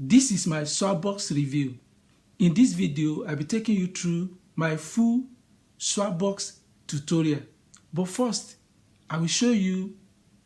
This is my Swagbucks review. In this video, I'll be taking you through my full Swagbucks tutorial. But first, I will show you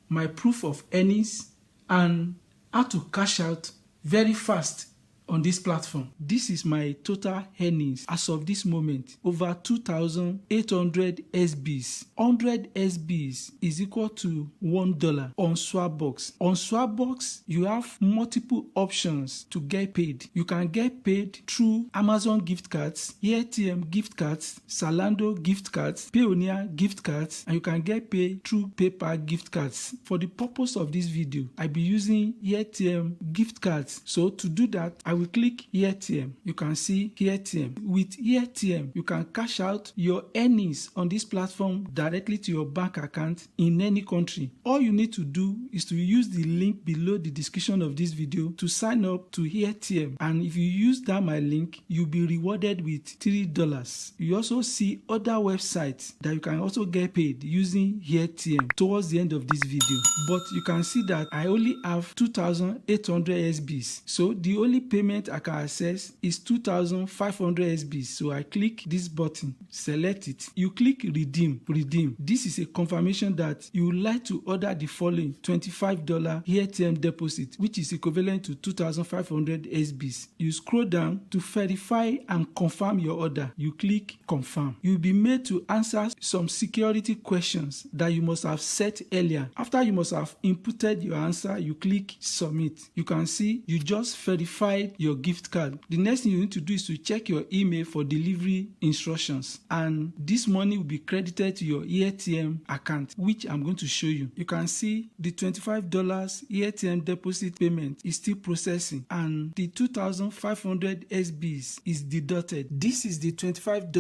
my proof of earnings and how to cash out very fast on this platform. This is my total earnings as of this moment, over 2,800 SBs. 100 SBs is equal to $1 on Swagbucks. On Swagbucks, you have multiple options to get paid. You can get paid through Amazon gift cards, AirTM gift cards, Zalando gift cards, Payoneer gift cards, and you can get paid through PayPal gift cards. For the purpose of this video, I'll be using AirTM gift cards. So to do that, I will click AirTM. You can see AirTM. With AirTM, you can cash out your earnings on this platform directly to your bank account in any country. All you need to do is to use the link below the description of this video to sign up to AirTM. And if you use that my link, you'll be rewarded with $3. You also see other websites that you can also get paid using AirTM towards the end of this video. But you can see that I only have 2,800 SBs. So the only payment I can access is 2,500 SBs. So I click this button, select it. You click redeem. This is a confirmation that you would like to order the following $25 AirTM deposit, which is equivalent to 2,500 SBs. You scroll down to verify and confirm your order. You click confirm. You'll be made to answer some security questions that you must have set earlier. After you must have inputted your answer, you click submit. You can see you just verified your gift card. The next thing you need to do is to check your email for delivery instructions, and this money will be credited to your AirTM account, which I'm going to show you. You can see the $25 AirTM deposit payment is still processing, and the 2,500 SBs is deducted. This is the $25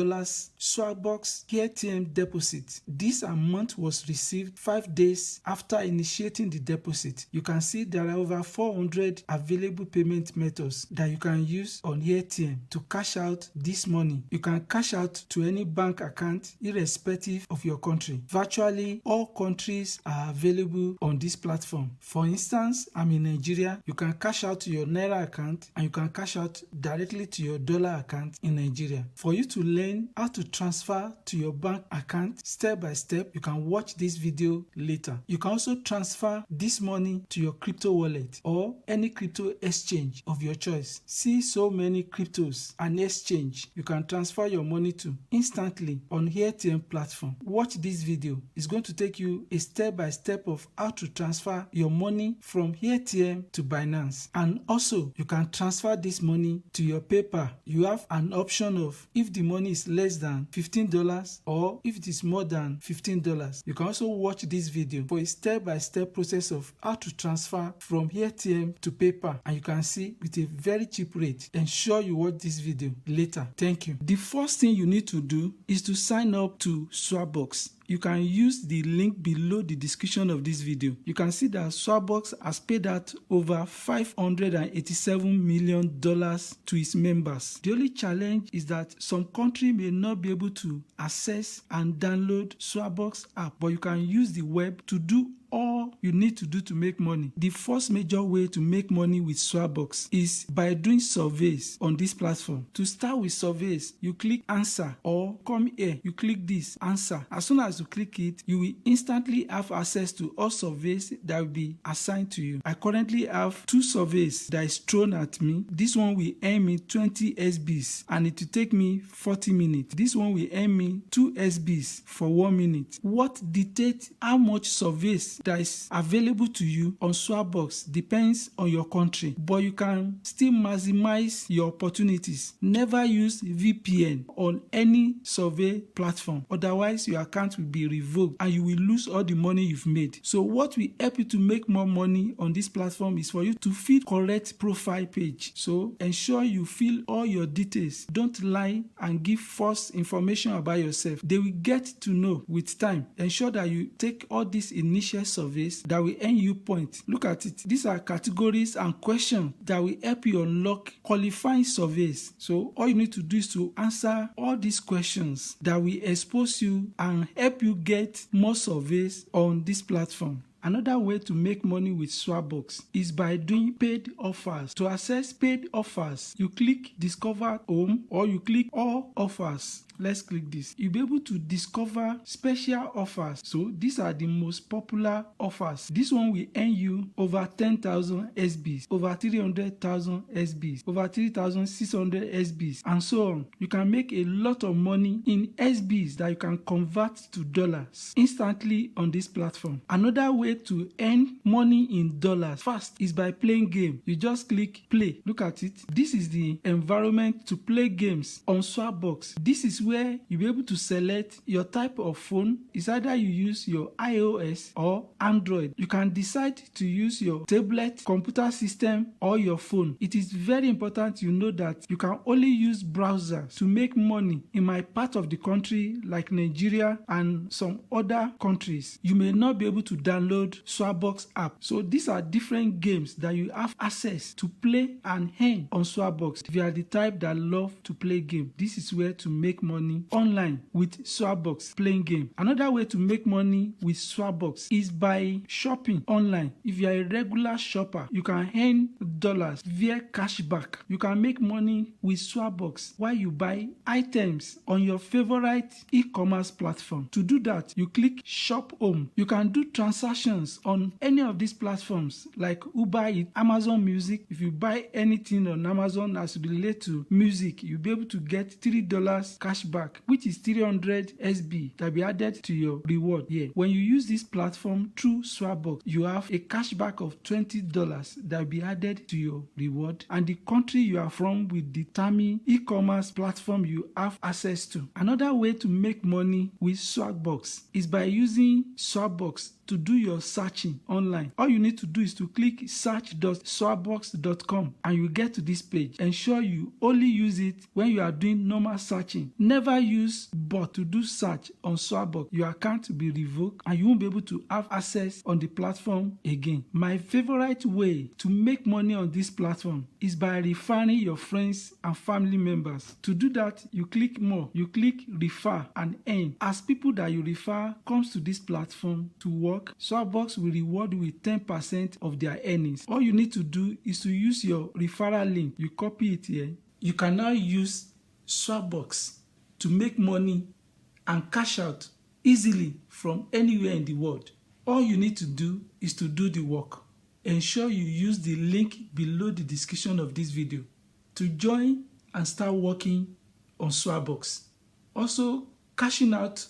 Swagbucks AirTM deposit. This amount was received 5 days after initiating the deposit. You can see there are over 400 available payment methods that you can use on AirTM to cash out this money. You can cash out to any bank account irrespective of your country. Virtually all countries are available on this platform. For instance, I'm in Nigeria. You can cash out to your Naira account and you can cash out directly to your dollar account in Nigeria. For you to learn how to transfer to your bank account step by step, you can watch this video later. You can also transfer this money to your crypto wallet or any crypto exchange of your choice. See so many cryptos and exchange you can transfer your money to instantly on AirTM platform. Watch this video. It's going to take you a step by step of how to transfer your money from AirTM to Binance. And also you can transfer this money to your PayPal. You have an option of if the money is less than $15 or if it is more than $15. You can also watch this video for a step by step process of how to transfer from AirTM to PayPal, and you can see with a very cheap rate. Ensure you watch this video later. Thank you. The first thing you need to do is to sign up to Swagbucks. You can use the link below the description of this video. You can see that Swagbucks has paid out over $587 million to its members. The only challenge is that some country may not be able to access and download Swagbucks app, but you can use the web to do all you need to do to make money. The first major way to make money with Swagbucks is by doing surveys on this platform. To start with surveys, you click answer or come here. You click this answer. As soon as you click it, you will instantly have access to all surveys that will be assigned to you. I currently have 2 surveys that is thrown at me. This one will earn me 20 SBs and it will take me 40 minutes. This one will earn me 2 SBs for 1 minute. What dictates how much surveys that is available to you on Swagbucks depends on your country, but you can still maximize your opportunities. Never use VPN on any survey platform, otherwise your account will be revoked and you will lose all the money you've made. So what will help you to make more money on this platform is for you to fill correct profile page. So ensure you fill all your details. Don't lie and give false information about yourself. They will get to know with time. Ensure that you take all these initial surveys that will earn you points. Look at it. These are categories and questions that will help you unlock qualifying surveys. So all you need to do is to answer all these questions that will expose you and help you get more surveys on this platform. Another way to make money with Swagbucks is by doing paid offers. To access paid offers, you click Discover Home or you click All Offers. Let's click this. You'll be able to discover special offers. So these are the most popular offers. This one will earn you over 10,000 SBs, over 300,000 SBs, over 3,600 SBs, and so on. You can make a lot of money in SBs that you can convert to dollars instantly on this platform. Another way to earn money in dollars fast is by playing game. You just click play. Look at it. This is the environment to play games on Swagbucks. This is where you'll be able to select your type of phone. It's either you use your iOS or Android. You can decide to use your tablet, computer system, or your phone. It is very important you know that you can only use browsers to make money. In my part of the country, like Nigeria and some other countries, you may not be able to download Swagbucks app. So these are different games that you have access to play and earn on Swagbucks. If you are the type that love to play game, this is where to make money online with Swagbucks playing game. Another way to make money with Swagbucks is by shopping online. If you are a regular shopper, you can earn dollars via cashback. You can make money with Swagbucks while you buy items on your favorite e-commerce platform. To do that, you click Shop Home. You can do transactions on any of these platforms like Uber Eats, Amazon Music. If you buy anything on Amazon as related to music, you'll be able to get $3 cashback, which is 300 SB that will be added to your reward here. When you use this platform through Swagbucks, you have a cashback of $20 that will be added to your reward, and the country you are from will determine e-commerce platform you have access to. Another way to make money with Swagbucks is by using Swagbucks to do your searching online. All you need to do is to click search.swagbucks.com and you get to this page. Ensure you only use it when you are doing normal searching. Never use bot to do search on Swagbucks. Your account will be revoked and you won't be able to have access on the platform again. My favorite way to make money on this platform is by referring your friends and family members. To do that, you click more. You click refer and earn. As people that you refer comes to this platform to work, Swagbucks will reward you with 10% of their earnings. All you need to do is to use your referral link. You copy it here. You can now use Swagbucks to make money and cash out easily from anywhere in the world. All you need to do is to do the work. Ensure you use the link below the description of this video to join and start working on Swagbucks. Also, cashing out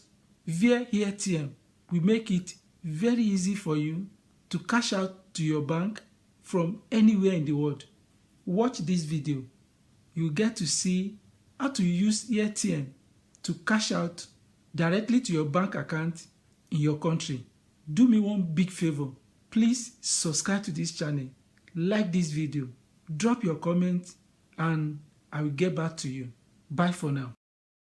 via AirTM will make it very easy for you to cash out to your bank from anywhere in the world. Watch this video. You will get to see how to use AirTM to cash out directly to your bank account in your country. Do me one big favor. Please subscribe to this channel, like this video, drop your comment, and I will get back to you. Bye for now.